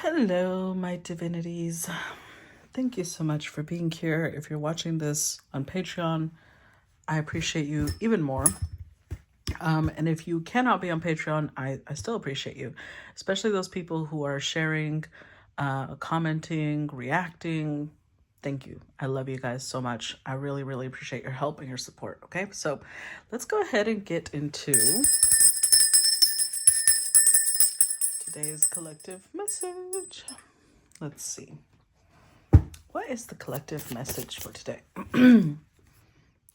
Hello, my divinities. Thank you so much for being here. If you're watching this on Patreon, I appreciate you even more. And if you cannot be on Patreon, I still appreciate you, especially those people who are sharing, commenting, reacting. Thank you. I love you guys so much. I really, really appreciate your help and your support. Okay, so let's go ahead and get into today's collective message. Let's see. What is the collective message for today?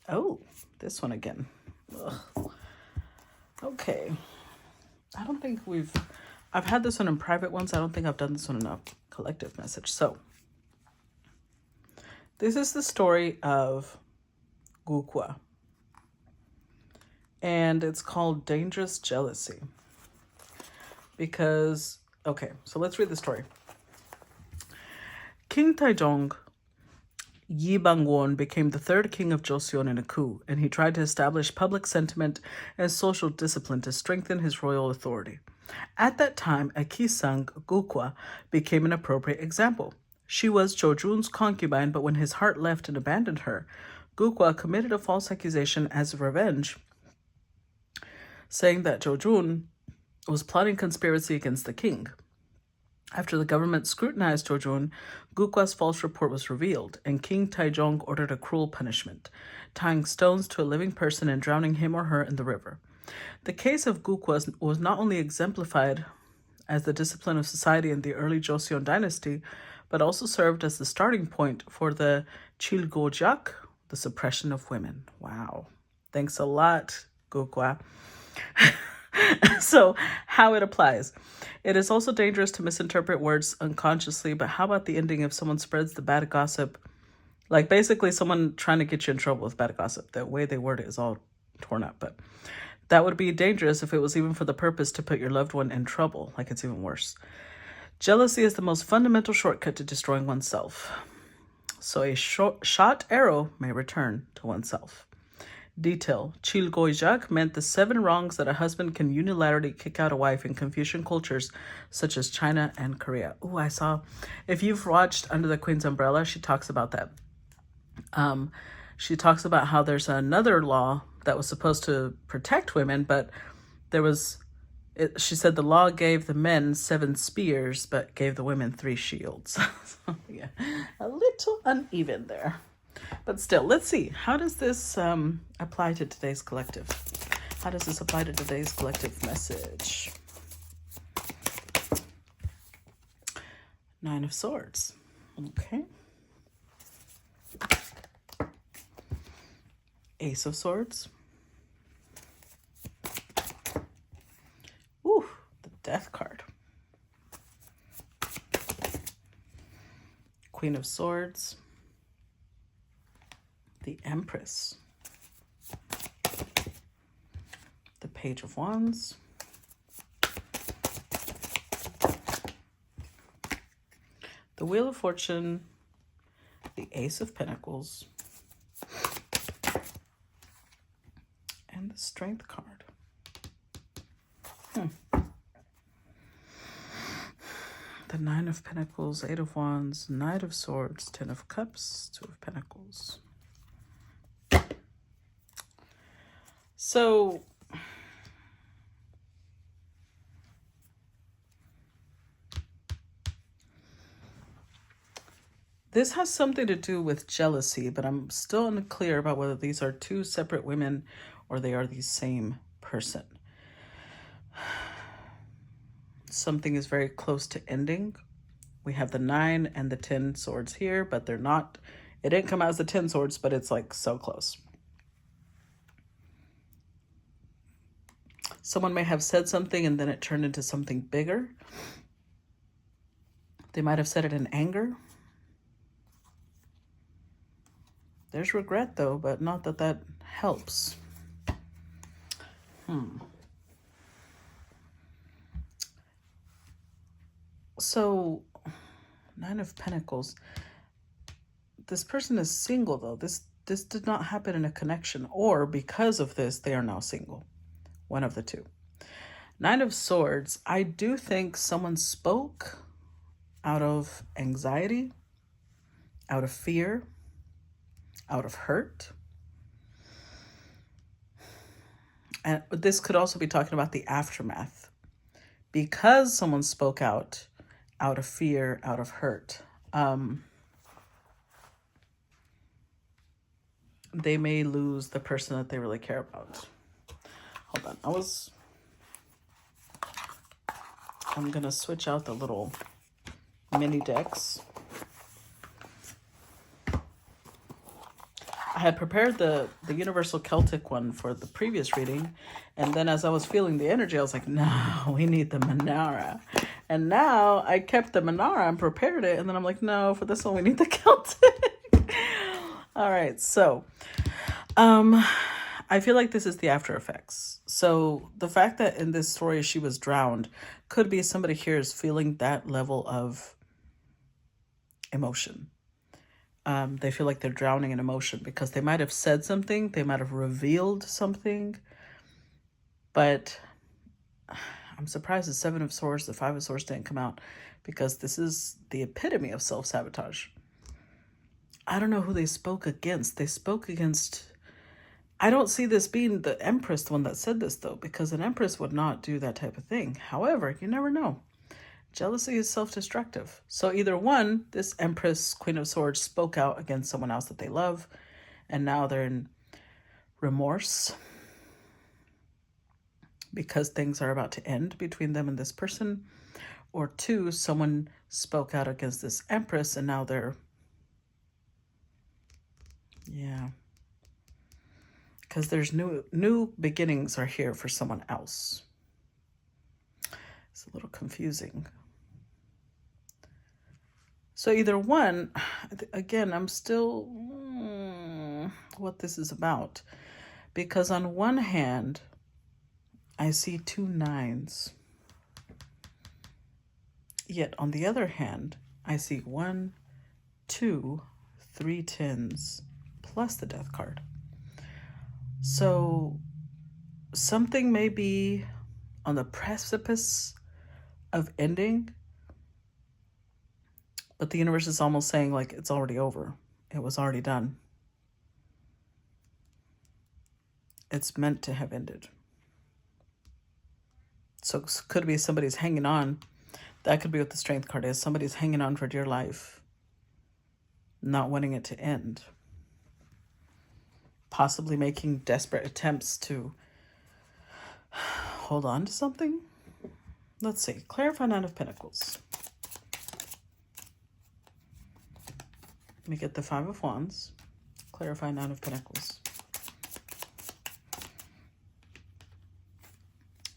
Oh, this one again. Ugh. Okay. I don't think I've had this one in private ones. I don't think I've done this one in a collective message. So, this is the story of Gukwa. And it's called Dangerous Jealousy. Because, okay, so let's read the story. King Taejong Yi Bangwon became the third king of Joseon in a coup, and he tried to establish public sentiment and social discipline to strengthen his royal authority. At that time, a Gisaeng, Gukwa, became an appropriate example. She was Jojun's concubine, but when his heart left and abandoned her, Gukwa committed a false accusation as revenge, saying that Jojun was plotting conspiracy against the king. After the government scrutinized Jojun, Gukwa's false report was revealed, and King Taejong ordered a cruel punishment, tying stones to a living person and drowning him or her in the river. The case of Gukwa was not only exemplified as the discipline of society in the early Joseon dynasty, but also served as the starting point for the Chilgojak, the suppression of women. Wow. Thanks a lot, Gukwa. So, how it applies. It is also dangerous to misinterpret words unconsciously, but how about the ending if someone spreads the bad gossip? Like basically someone trying to get you in trouble with bad gossip. The way they word it is all torn up, but that would be dangerous if it was even for the purpose to put your loved one in trouble. Like it's even worse. Jealousy is the most fundamental shortcut to destroying oneself. So a shot arrow may return to oneself. Detail. Chilgojak meant the 7 wrongs that a husband can unilaterally kick out a wife in Confucian cultures such as China and Korea. Oh, I saw. If you've watched Under the Queen's Umbrella, she talks about that. She talks about how there's another law that was supposed to protect women, but she said the law gave the men 7 spears, but gave the women 3 shields. So, yeah, a little uneven there. But still, let's see. How does this apply to today's collective? How does this apply to today's collective message? 9 of Swords. Okay. Ace of Swords. Ooh, the Death card. Queen of Swords. The Empress. The Page of Wands. The Wheel of Fortune. The Ace of Pentacles. And the Strength card. The 9 of Pentacles, 8 of Wands, Knight of Swords, 10 of Cups, 2 of Pentacles. So, this has something to do with jealousy, but I'm still unclear about whether these are 2 separate women or they are the same person. Something is very close to ending. We have the 9 and the 10 swords here, but they're not. It didn't come out as the 10 swords, but it's like so close. Someone may have said something and then it turned into something bigger. They might have said it in anger. There's regret though, but not that that helps. So, 9 of Pentacles. This person is single though. This did not happen in a connection, or because of this, they are now single. One of the two. 9 of Swords. I do think someone spoke out of anxiety, out of fear, out of hurt. And this could also be talking about the aftermath. Because someone spoke out of fear, out of hurt, they may lose the person that they really care about. Hold on. I'm going to switch out the little mini decks. I had prepared the Universal Celtic one for the previous reading. And then as I was feeling the energy, I was like, no, we need the Manara. And now I kept the Manara and prepared it. And then I'm like, no, for this one, we need the Celtic. All right. So, I feel like this is the after effects. So the fact that in this story she was drowned could be somebody here is feeling that level of emotion. They feel like they're drowning in emotion because they might have said something, they might have revealed something, but I'm surprised the Seven of Swords, the Five of Swords didn't come out, because this is the epitome of self-sabotage. I don't know who they spoke against. They spoke against... I don't see this being the Empress, the one that said this, though, because an Empress would not do that type of thing. However, you never know. Jealousy is self-destructive. So either one, this Empress, Queen of Swords, spoke out against someone else that they love, and now they're in remorse because things are about to end between them and this person. Or two, someone spoke out against this Empress, and now they're... yeah. Because there's new beginnings are here for someone else. It's a little confusing. So either one, again, I'm still what this is about. Because on one hand, I see 2 9s. Yet on the other hand, I see 1, 2, 3 10s plus the Death card. So something may be on the precipice of ending, but the universe is almost saying like it's already over. It was already done. It's meant to have ended. So it could be somebody's hanging on. That could be what the Strength card is. Somebody's hanging on for dear life, not wanting it to end. Possibly making desperate attempts to hold on to something. Let's see. Clarify 9 of Pentacles. Let me get the 5 of Wands. Clarify 9 of Pentacles.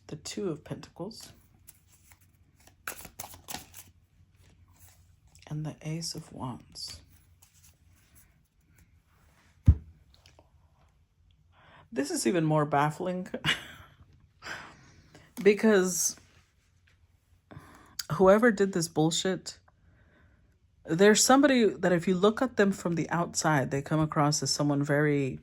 The 2 of Pentacles. And the Ace of Wands. This is even more baffling because whoever did this bullshit, there's somebody that if you look at them from the outside, they come across as someone very,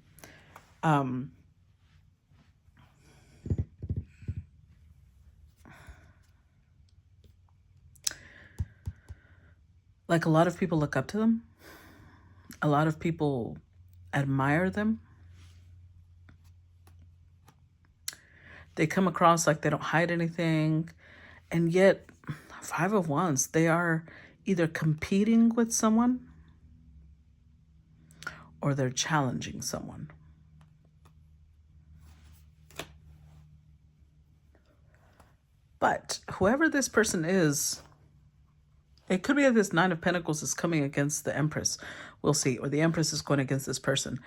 like a lot of people look up to them. A lot of people admire them. They come across like they don't hide anything. And yet, 5 of Wands, they are either competing with someone or they're challenging someone. But whoever this person is, it could be that this 9 of Pentacles is coming against the Empress. We'll see. Or the Empress is going against this person.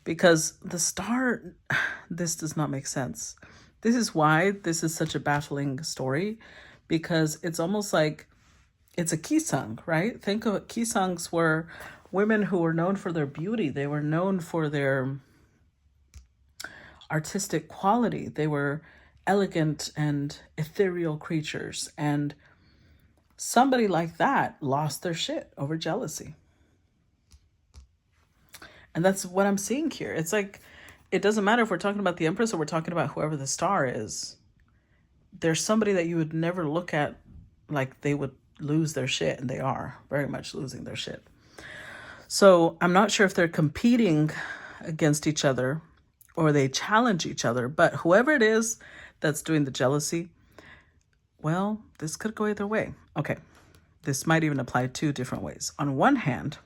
Because the Star, this does not make sense. This is why this is such a baffling story, because it's almost like it's a Gisaeng, right? Think of it. Gisaengs were women who were known for their beauty. They were known for their artistic quality. They were elegant and ethereal creatures. And somebody like that lost their shit over jealousy. And that's what I'm seeing here. It's like, it doesn't matter if we're talking about the Empress or we're talking about whoever the Star is. There's somebody that you would never look at like they would lose their shit, and they are very much losing their shit. So I'm not sure if they're competing against each other or they challenge each other, but whoever it is that's doing the jealousy, well, this could go either way. Okay, this might even apply two different ways. On one hand,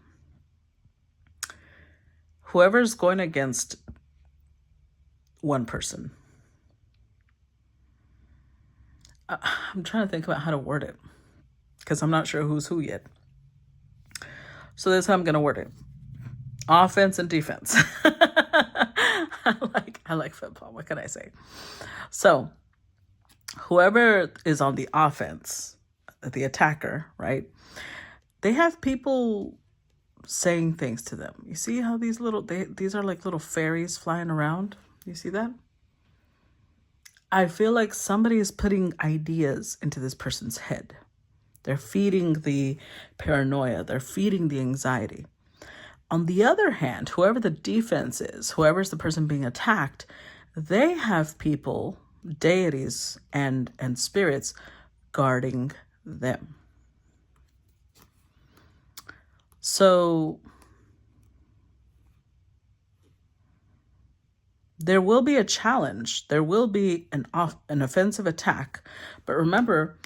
whoever's going against one person, I'm trying to think about how to word it because I'm not sure who's who yet. So this is how I'm going to word it. Offense and defense. I like football. What can I say? So whoever is on the offense, the attacker, right? They have people saying things to them. You see how these are like little fairies flying around? You see that? I feel like somebody is putting ideas into this person's head. They're feeding the paranoia. They're feeding the anxiety. On the other hand, whoever the defense is, whoever's the person being attacked, they have people, deities and spirits guarding them. So there will be a challenge. There will be an offensive attack. But remember,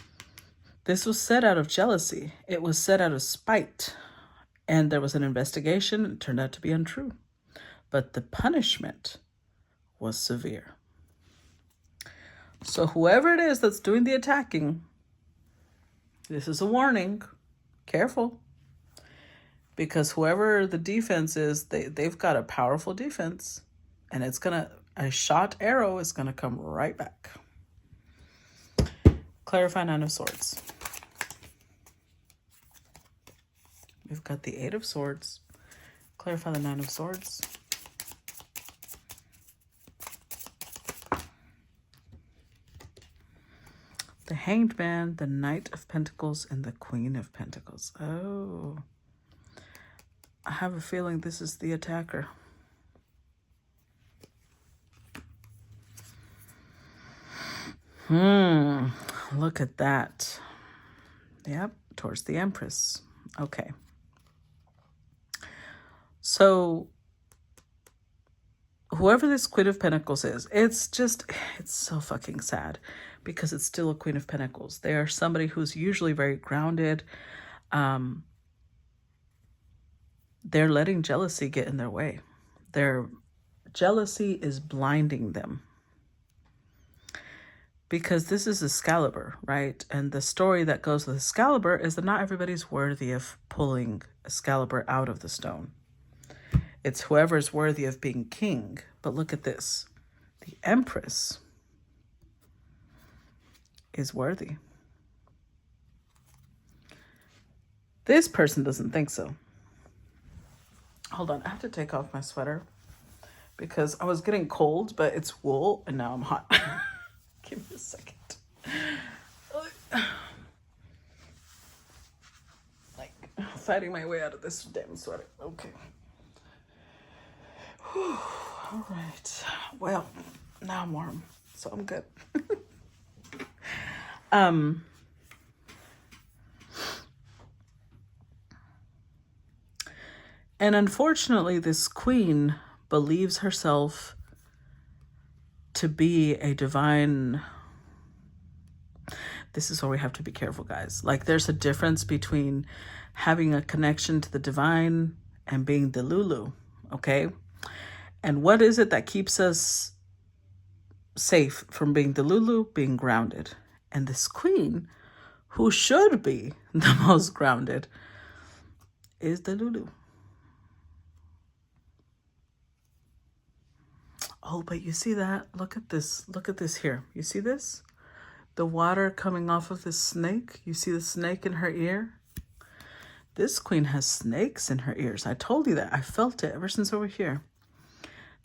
this was set out of jealousy. It was set out of spite. And there was an investigation. It turned out to be untrue. But the punishment was severe. So whoever it is that's doing the attacking, this is a warning. Careful. Because whoever the defense is, they've got a powerful defense. And a shot arrow is going to come right back. Clarify Nine of Swords. We've got the Eight of Swords. Clarify the Nine of Swords. The Hanged Man, the Knight of Pentacles, and the Queen of Pentacles. Oh. I have a feeling this is the attacker. Look at that. Yep, towards the Empress. Okay. So whoever this Queen of Pentacles is, it's so fucking sad because it's still a Queen of Pentacles. They are somebody who's usually very grounded. They're letting jealousy get in their way. Their jealousy is blinding them. Because this is Excalibur, right? And the story that goes with Excalibur is that not everybody's worthy of pulling Excalibur out of the stone. It's whoever's worthy of being king. But look at this. The Empress is worthy. This person doesn't think so. Hold on, I have to take off my sweater because I was getting cold, but it's wool and now I'm hot. Give me a second. Like fighting my way out of this damn sweater. Okay. Whew. All right. Well, now I'm warm, so I'm good. And unfortunately, this queen believes herself to be a divine. This is where we have to be careful, guys. Like, there's a difference between having a connection to the divine and being the Lulu, okay? And what is it that keeps us safe from being the Lulu? Being grounded. And this queen, who should be the most grounded, is the Lulu. Oh, but you see that? Look at this. Look at this here. You see this? The water coming off of this snake. You see the snake in her ear? This queen has snakes in her ears. I told you that. I felt it ever since over here.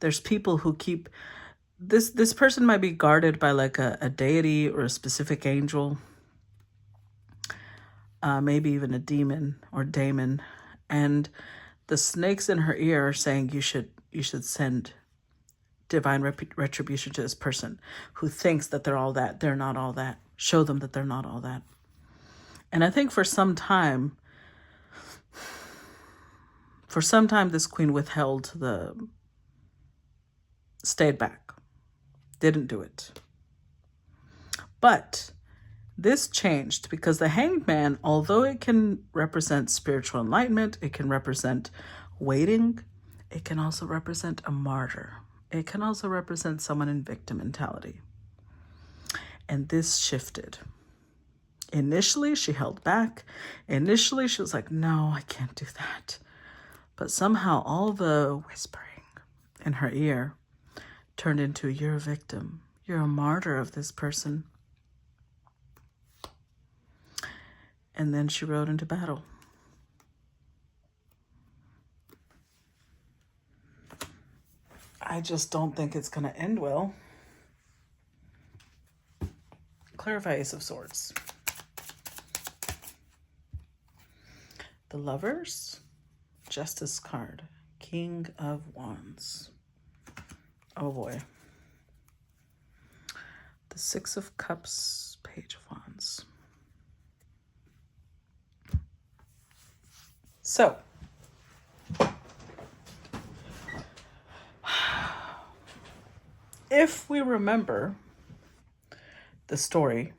There's people who keep... This person might be guarded by like a deity or a specific angel. Maybe even a demon or daemon. And the snakes in her ear are saying you should send divine retribution to this person who thinks that they're all that. They're not all that. Show them that they're not all that. And I think for some time, this queen stayed back, didn't do it. But this changed because the Hanged Man, although it can represent spiritual enlightenment, it can represent waiting, it can also represent a martyr. It can also represent someone in victim mentality. And this shifted. Initially, she held back. Initially, she was like, no, I can't do that. But somehow all the whispering in her ear turned into, you're a victim. You're a martyr of this person. And then she rode into battle. I just don't think it's going to end well. Clarify Ace of Swords. The Lovers, Justice card, King of Wands. Oh boy. The Six of Cups, Page of Wands. So, if we remember the story,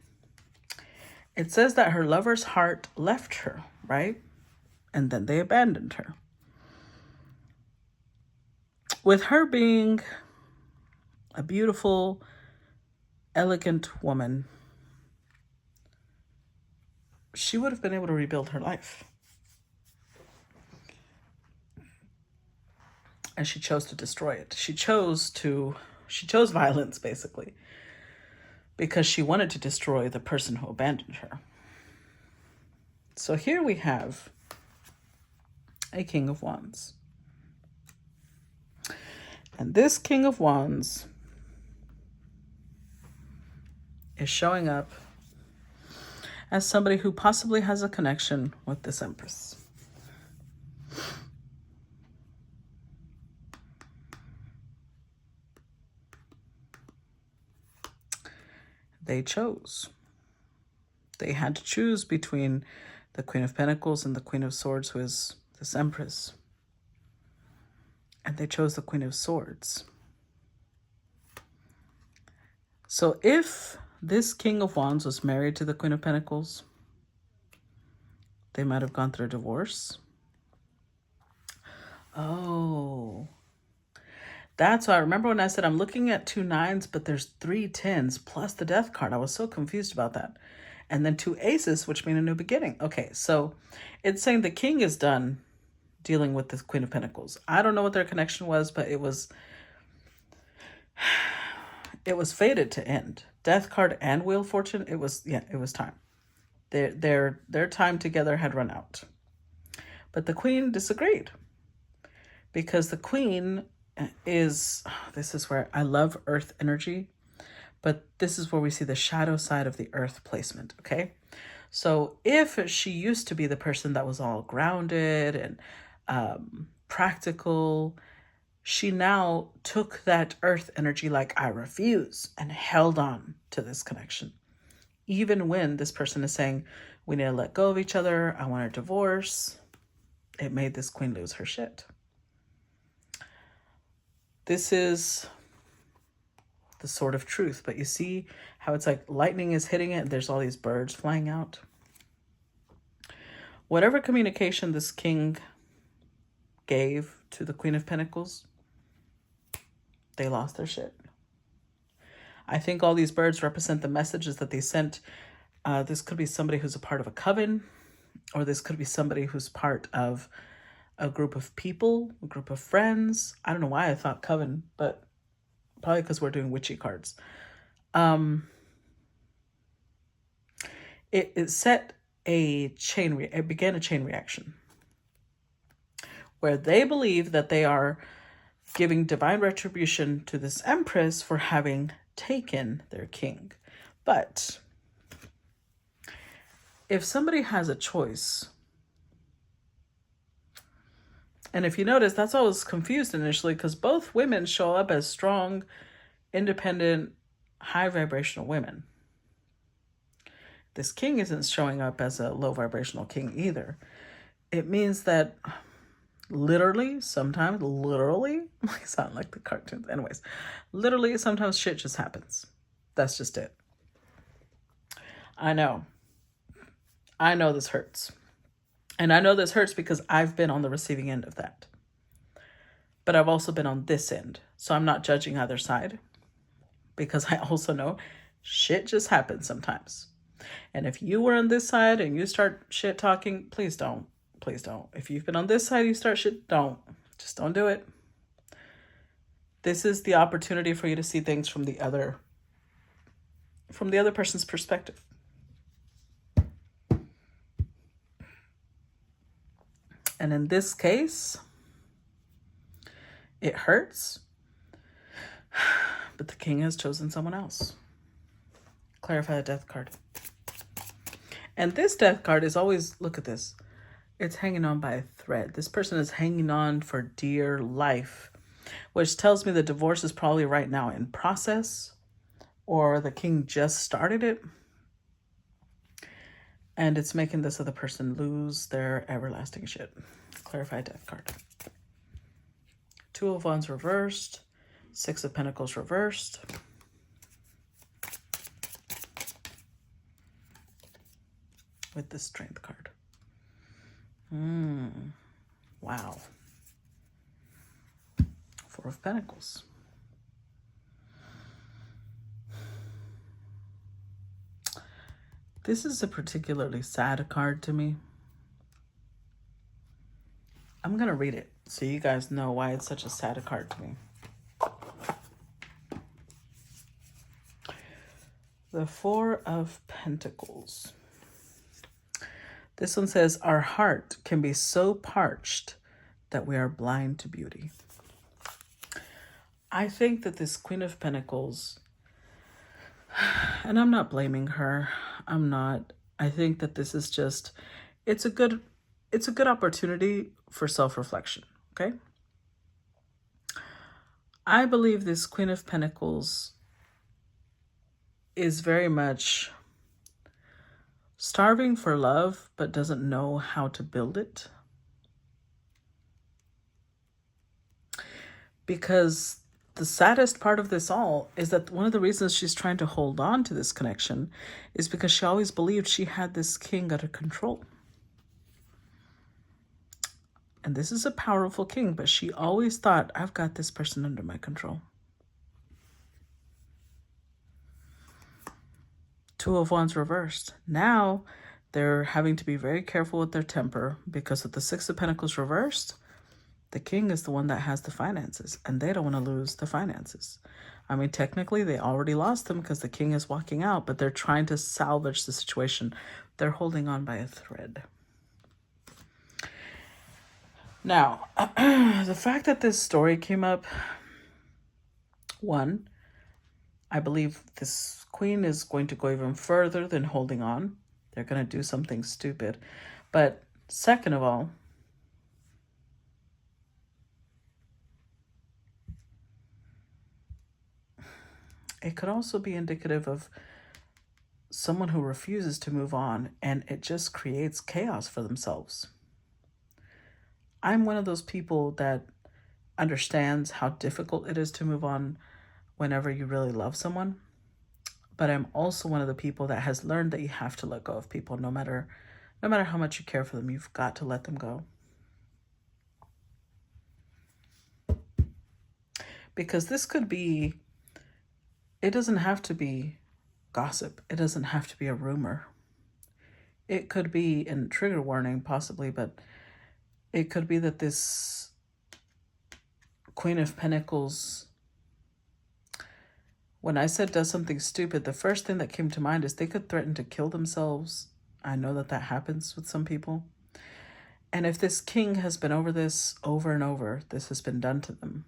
it says that her lover's heart left her, right? And then they abandoned her. With her being a beautiful, elegant woman, she would have been able to rebuild her life. And she chose to destroy it. She chose violence, basically, because she wanted to destroy the person who abandoned her. So here we have a King of Wands. And this King of Wands is showing up as somebody who possibly has a connection with this Empress. They chose. They had to choose between the Queen of Pentacles and the Queen of Swords, who is this Empress. And they chose the Queen of Swords. So if this King of Wands was married to the Queen of Pentacles, they might have gone through a divorce. Oh, that's why I remember when I said I'm looking at 2 9s, but there's 3 10s plus the Death card. I was so confused about that. And then 2 aces, which mean a new beginning. Okay, so it's saying the king is done dealing with the Queen of Pentacles. I don't know what their connection was, but it was fated to end. Death card and Wheel of Fortune, it was time. Their time together had run out. But the Queen disagreed. Because the Queen this is where I love Earth energy, but this is where we see the shadow side of the Earth placement, okay? So if she used to be the person that was all grounded and practical, she now took that Earth energy like, I refuse, and held on to this connection. Even when this person is saying, we need to let go of each other, I want a divorce, it made this Queen lose her shit. This is the sword of truth, but you see how it's like lightning is hitting it and there's all these birds flying out. Whatever communication this king gave to the Queen of Pentacles, they lost their shit. I think all these birds represent the messages that they sent. This could be somebody who's a part of a coven, or this could be somebody who's part of a group of people, a group of friends. I don't know why I thought coven, but probably because we're doing witchy cards. It set a chain, it began a chain reaction where they believe that they are giving divine retribution to this Empress for having taken their king. But if somebody has a choice, and if you notice, that's why I was confused initially, because both women show up as strong, independent, high vibrational women. this king isn't showing up as a low vibrational king either. It means that literally, sometimes, I sound like the cartoons. Anyways, literally, sometimes shit just happens. That's just it. I know this hurts. And I know this hurts because I've been on the receiving end of that. But I've also been on this end. So I'm not judging either side, because I also know shit just happens sometimes. And if you were on this side and you start shit talking, please don't. Please don't. If you've been on this side, you start shit, don't. Just don't do it. This is the opportunity for you to see things from the other person's perspective. And in this case, it hurts, but the king has chosen someone else. Clarify the death card. And this death card is always, look at this. It's hanging on by a thread. This person is hanging on for dear life, which tells me the divorce is probably right now in process, or the king just started it. And it's making this other person lose their everlasting shit. Clarify death card. Two of Wands reversed. Six of Pentacles reversed. With the Strength card. Wow. Four of Pentacles. This is a particularly sad card to me. I'm going to read it so you guys know why it's such a sad card to me. The Four of Pentacles. This one says, our heart can be so parched that we are blind to beauty. I think that this Queen of Pentacles, and I'm not blaming her. I'm not. I think that this is just, it's a good opportunity for self-reflection, okay? I believe this Queen of Pentacles is very much starving for love, but doesn't know how to build it. Because the saddest part of this all is that one of the reasons she's trying to hold on to this connection is because she always believed she had this king under control. And this is a powerful king, but she always thought, I've got this person under my control. Two of Wands reversed. Now they're having to be very careful with their temper, because with the Six of Pentacles reversed, the king is the one that has the finances, and they don't want to lose the finances. I mean, technically, they already lost them because the king is walking out, but they're trying to salvage the situation. They're holding on by a thread. Now, the fact that this story came up, one, I believe this queen is going to go even further than holding on. They're going to do something stupid. But second of all, it could also be indicative of someone who refuses to move on, and it just creates chaos for themselves. I'm one of those people that understands how difficult it is to move on whenever you really love someone. But I'm also one of the people that has learned that you have to let go of people no matter how much you care for them. You've got to let them go. Because this could be, it doesn't have to be gossip. It doesn't have to be a rumor. It could be, and trigger warning possibly, but it could be that this Queen of Pentacles, when I said does something stupid, the first thing that came to mind is they could threaten to kill themselves. I know that that happens with some people. And if this king has been over this over and over, this has been done to them,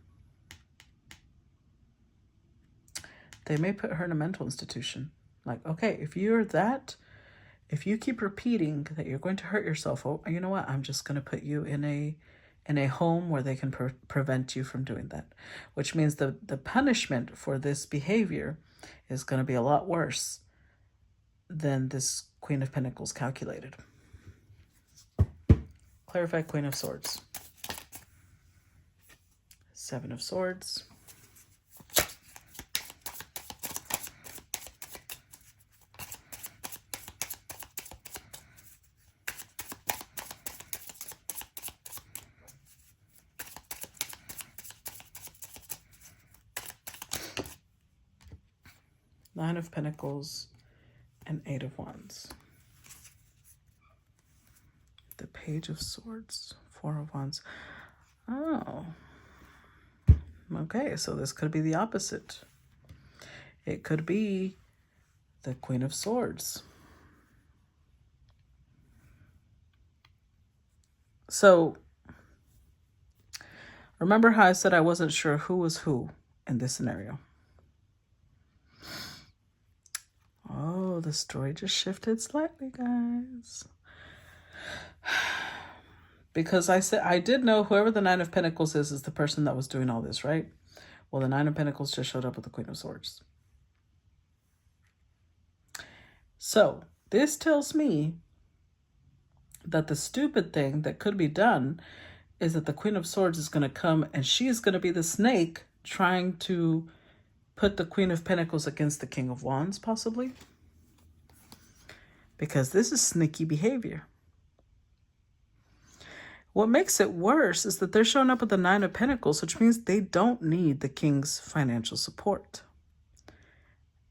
they may put her in a mental institution. Like, okay, if you keep repeating that you're going to hurt yourself, oh, you know what? I'm just going to put you in a home where they can prevent you from doing that. Which means the punishment for this behavior is going to be a lot worse than this Queen of Pentacles calculated. Clarify Queen of Swords. Seven of Swords. Nine of Pentacles and Eight of Wands. The Page of Swords, Four of Wands. Oh. Okay, so this could be the opposite. It could be the Queen of Swords. So, remember how I said I wasn't sure who was who in this scenario? Oh, the story just shifted slightly, guys. Because I did know whoever the Nine of Pentacles is the person that was doing all this, right? Well, the Nine of Pentacles just showed up with the Queen of Swords. So this tells me that the stupid thing that could be done is that the Queen of Swords is going to come and she is going to be the snake trying to put the Queen of Pentacles against the King of Wands, possibly. Because this is sneaky behavior. What makes it worse is that they're showing up with the Nine of Pentacles, which means they don't need the King's financial support.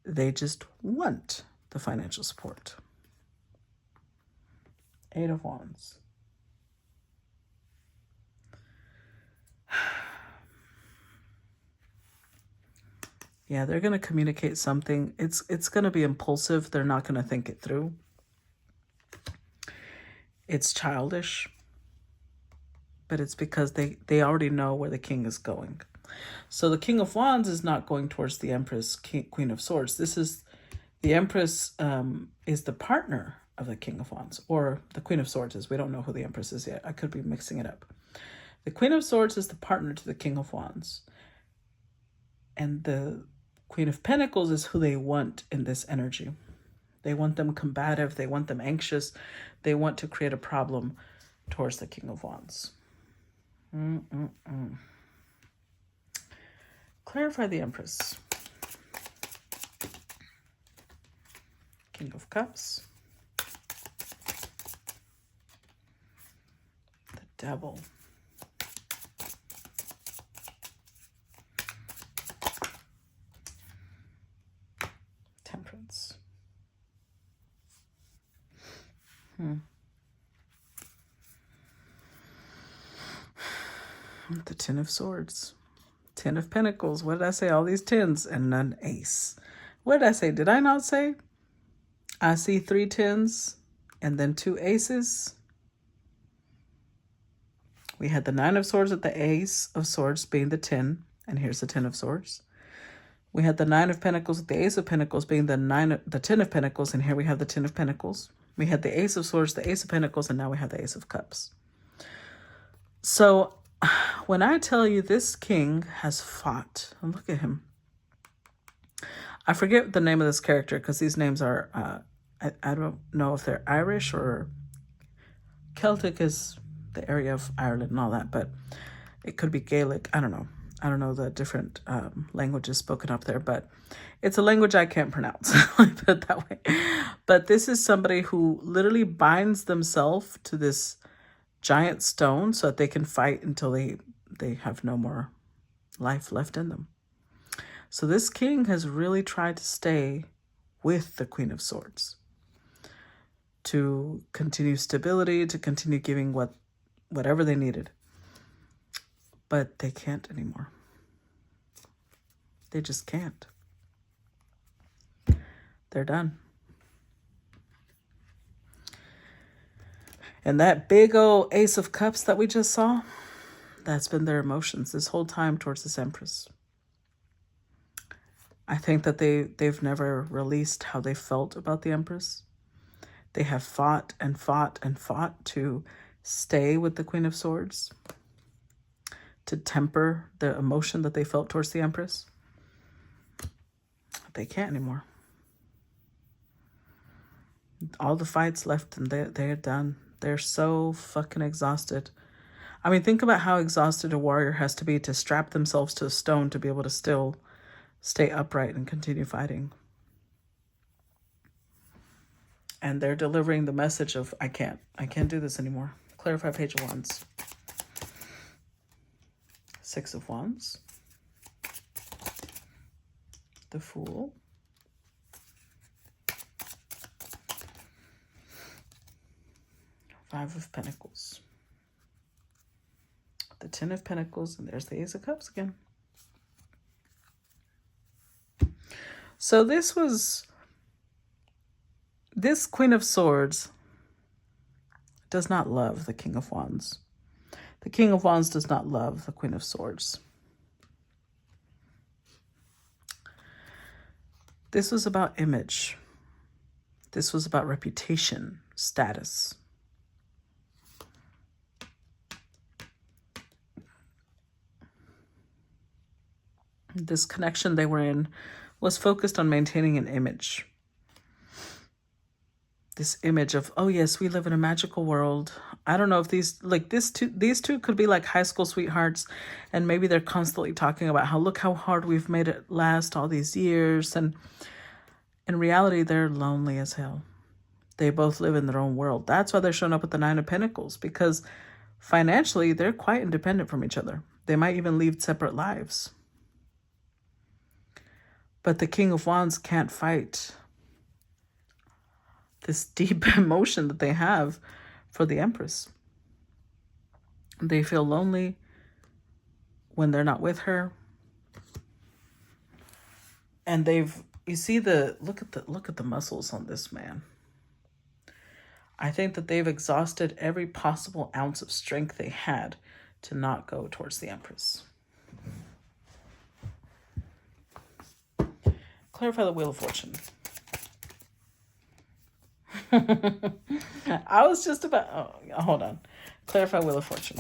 They just want the financial support. Eight of Wands. Yeah, they're going to communicate something. It's going to be impulsive. They're not going to think it through. It's childish. But it's because they already know where the king is going. So the King of Wands is not going towards the Empress, Queen of Swords. This is, the Empress is the partner of the King of Wands, or the Queen of Swords is. We don't know who the Empress is yet. I could be mixing it up. The Queen of Swords is the partner to the King of Wands. And the Queen of Pentacles is who they want in this energy. They want them combative. They want them anxious. They want to create a problem towards the King of Wands. Clarify the Empress. King of Cups. The Devil. Temperance. The Ten of Swords. Ten of Pentacles. What did I say? All these tens and an ace. What did I say? Did I not say? I see 3 tens and then 2 aces. We had the 9 of Swords with the Ace of Swords being the 10. And here's the 10 of Swords. We had the 9 of Pentacles with the Ace of Pentacles being the 10 of Pentacles. And here we have the 10 of Pentacles. We had the Ace of Swords, the Ace of Pentacles, and now we have the Ace of Cups. So when I tell you this king has fought, and look at him. I forget the name of this character because these names are, I don't know if they're Irish or Celtic is the area of Ireland and all that, but it could be Gaelic. I don't know. I don't know the different languages spoken up there, but it's a language I can't pronounce. Let me put it that way. But this is somebody who literally binds themselves to this giant stone so that they can fight until they have no more life left in them. So this king has really tried to stay with the Queen of Swords to continue stability, to continue giving whatever they needed. But they can't anymore. They just can't. They're done. And that big old Ace of Cups that we just saw, that's been their emotions this whole time towards this Empress. I think that they've never released how they felt about the Empress. They have fought and fought and fought to stay with the Queen of Swords, to temper the emotion that they felt towards the Empress. They can't anymore. All the fights left and they're done. They're so fucking exhausted. I mean, think about how exhausted a warrior has to be to strap themselves to a stone to be able to still stay upright and continue fighting. And they're delivering the message of, I can't do this anymore. Clarify Page of Wands. Six of Wands. The Fool. Five of Pentacles. The Ten of Pentacles, and there's the Ace of Cups again. So this Queen of Swords does not love the King of Wands. The King of Wands does not love the Queen of Swords. This was about image. This was about reputation, status. This connection they were in was focused on maintaining an image. This image of, oh yes, we live in a magical world. I don't know if these two could be like high school sweethearts, and maybe they're constantly talking about how, look how hard we've made it last all these years. And in reality, they're lonely as hell. They both live in their own world. That's why they're showing up with the Nine of Pentacles, because financially, they're quite independent from each other. They might even lead separate lives. But the King of Wands can't fight this deep emotion that they have for the Empress. They feel lonely when they're not with her. And you see look at the muscles on this man. I think that they've exhausted every possible ounce of strength they had to not go towards the Empress. Clarify the Wheel of Fortune. I was just about... Oh, hold on. Clarify Wheel of Fortune.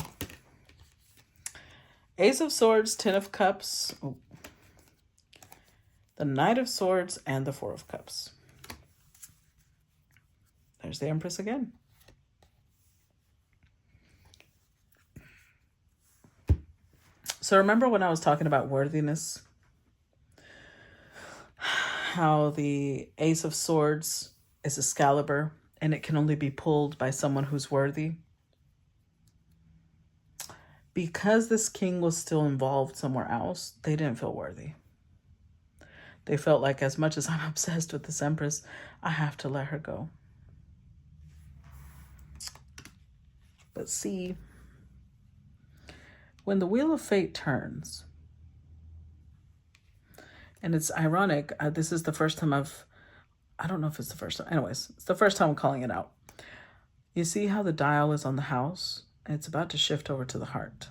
Ace of Swords, Ten of Cups. Ooh. The Knight of Swords, and the Four of Cups. There's the Empress again. So remember when I was talking about worthiness? How the Ace of Swords is Excalibur, and it can only be pulled by someone who's worthy. Because this king was still involved somewhere else, they didn't feel worthy. They felt like, as much as I'm obsessed with this Empress, I have to let her go. But see, when the Wheel of Fate turns, and it's ironic, this is the first time I don't know if it's the first time. Anyways, it's the first time I'm calling it out. You see how the dial is on the house? And it's about to shift over to the heart.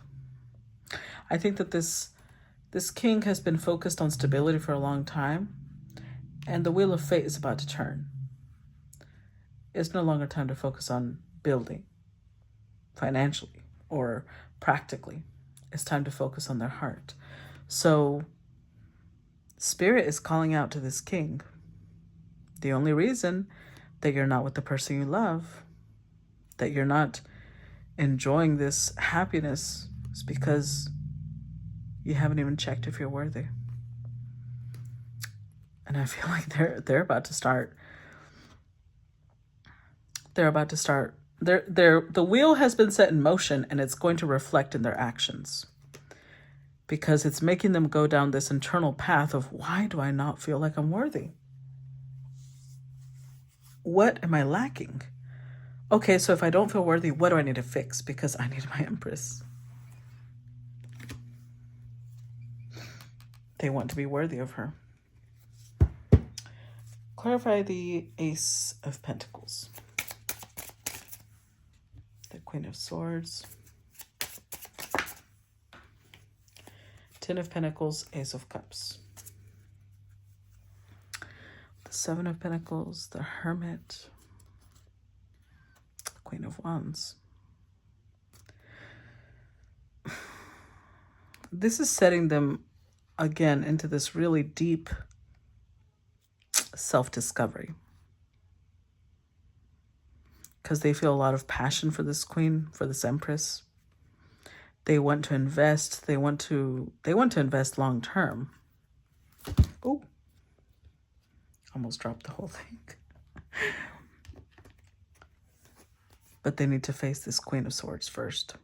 I think that this king has been focused on stability for a long time. And the Wheel of Fate is about to turn. It's no longer time to focus on building financially or practically. It's time to focus on their heart. So Spirit is calling out to this king. The only reason that you're not with the person you love, that you're not enjoying this happiness, is because you haven't even checked if you're worthy. And I feel like they're about to start. They're about to start. The wheel has been set in motion, and it's going to reflect in their actions. Because it's making them go down this internal path of, why do I not feel like I'm worthy? What am I lacking? Okay, so if I don't feel worthy, what do I need to fix? Because I need my Empress. They want to be worthy of her. Clarify the Ace of Pentacles. The Queen of Swords. Ten of Pentacles, Ace of Cups. The Seven of Pentacles, the Hermit. The Queen of Wands. This is setting them again into this really deep self-discovery. because they feel a lot of passion for this queen, for this empress. They want to invest. They want to invest long term. Oh, almost dropped the whole thing. But they need to face this Queen of Swords first.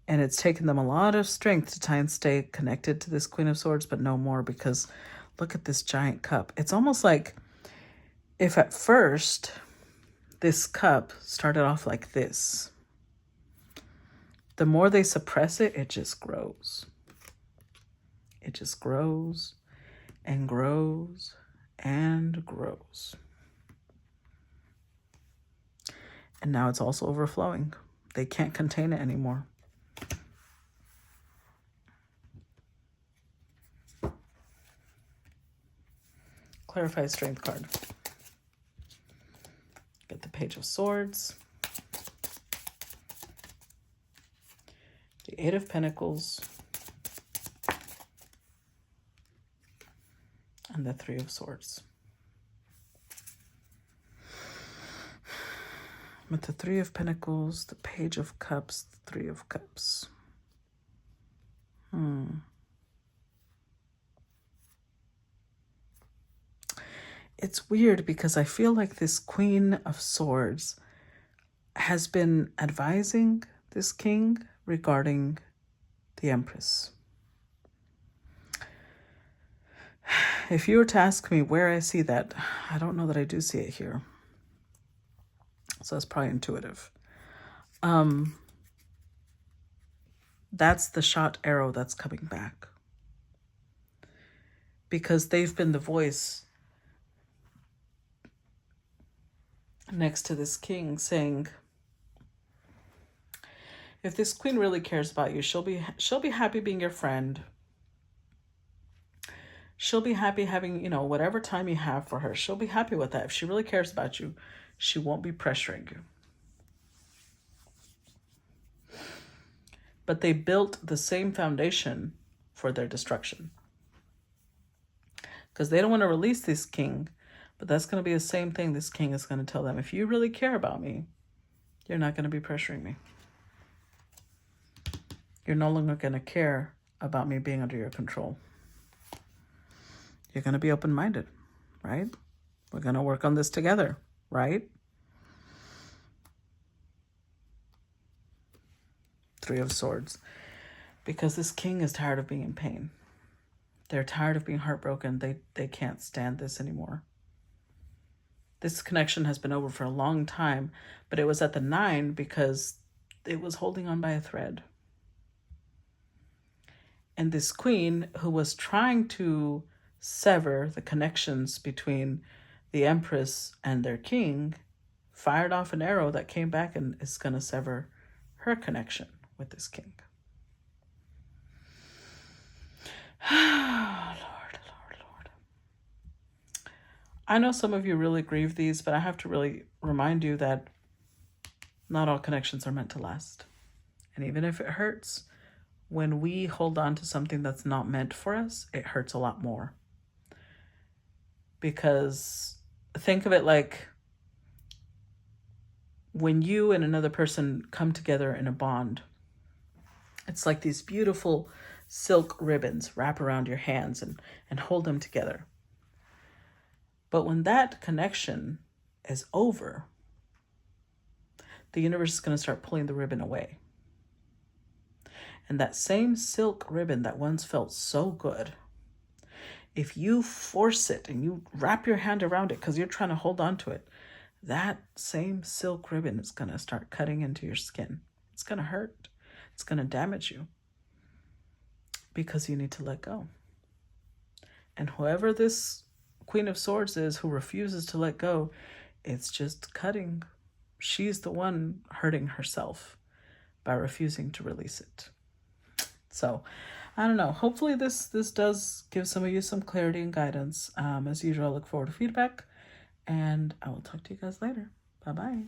And it's taken them a lot of strength to try and stay connected to this Queen of Swords, but no more, because look at this giant cup. It's almost like if at first this cup started off like this, the more they suppress it, it just grows. It just grows and grows and grows. And now it's also overflowing. They can't contain it anymore. Clarify Strength card. Get the Page of Swords. The Eight of Pentacles. And the Three of Swords. With the Three of Pentacles, the Page of Cups, the Three of Cups. It's weird because I feel like this Queen of Swords has been advising this king regarding the Empress. If you were to ask me where I see that, I don't know that I do see it here. So it's probably intuitive. That's the shot arrow that's coming back. Because they've been the voice next to this king saying, if this queen really cares about you, she'll be happy being your friend. She'll be happy having, whatever time you have for her. She'll be happy with that. If she really cares about you, she won't be pressuring you. But they built the same foundation for their destruction. Because they don't want to release this king, but that's going to be the same thing this king is going to tell them. If you really care about me, you're not going to be pressuring me. You're no longer going to care about me being under your control. You're going to be open-minded, right? We're going to work on this together, right? Three of Swords. Because this king is tired of being in pain. They're tired of being heartbroken. They can't stand this anymore. This connection has been over for a long time, but it was at the 9 because it was holding on by a thread. And this queen, who was trying to sever the connections between the Empress and their king, fired off an arrow that came back and is going to sever her connection with this king. Lord. I know some of you really grieve these, but I have to really remind you that not all connections are meant to last. And even if it hurts, when we hold on to something that's not meant for us, it hurts a lot more. Because think of it like when you and another person come together in a bond, it's like these beautiful silk ribbons wrap around your hands and hold them together. But when that connection is over, the universe is going to start pulling the ribbon away. And that same silk ribbon that once felt so good, if you force it and you wrap your hand around it because you're trying to hold on to it, that same silk ribbon is going to start cutting into your skin. It's going to hurt. It's going to damage you because you need to let go. And whoever this Queen of Swords is who refuses to let go, it's just cutting. She's the one hurting herself by refusing to release it. So, I don't know. Hopefully this does give some of you some clarity and guidance. As usual, I look forward to feedback, and I will talk to you guys later. Bye-bye.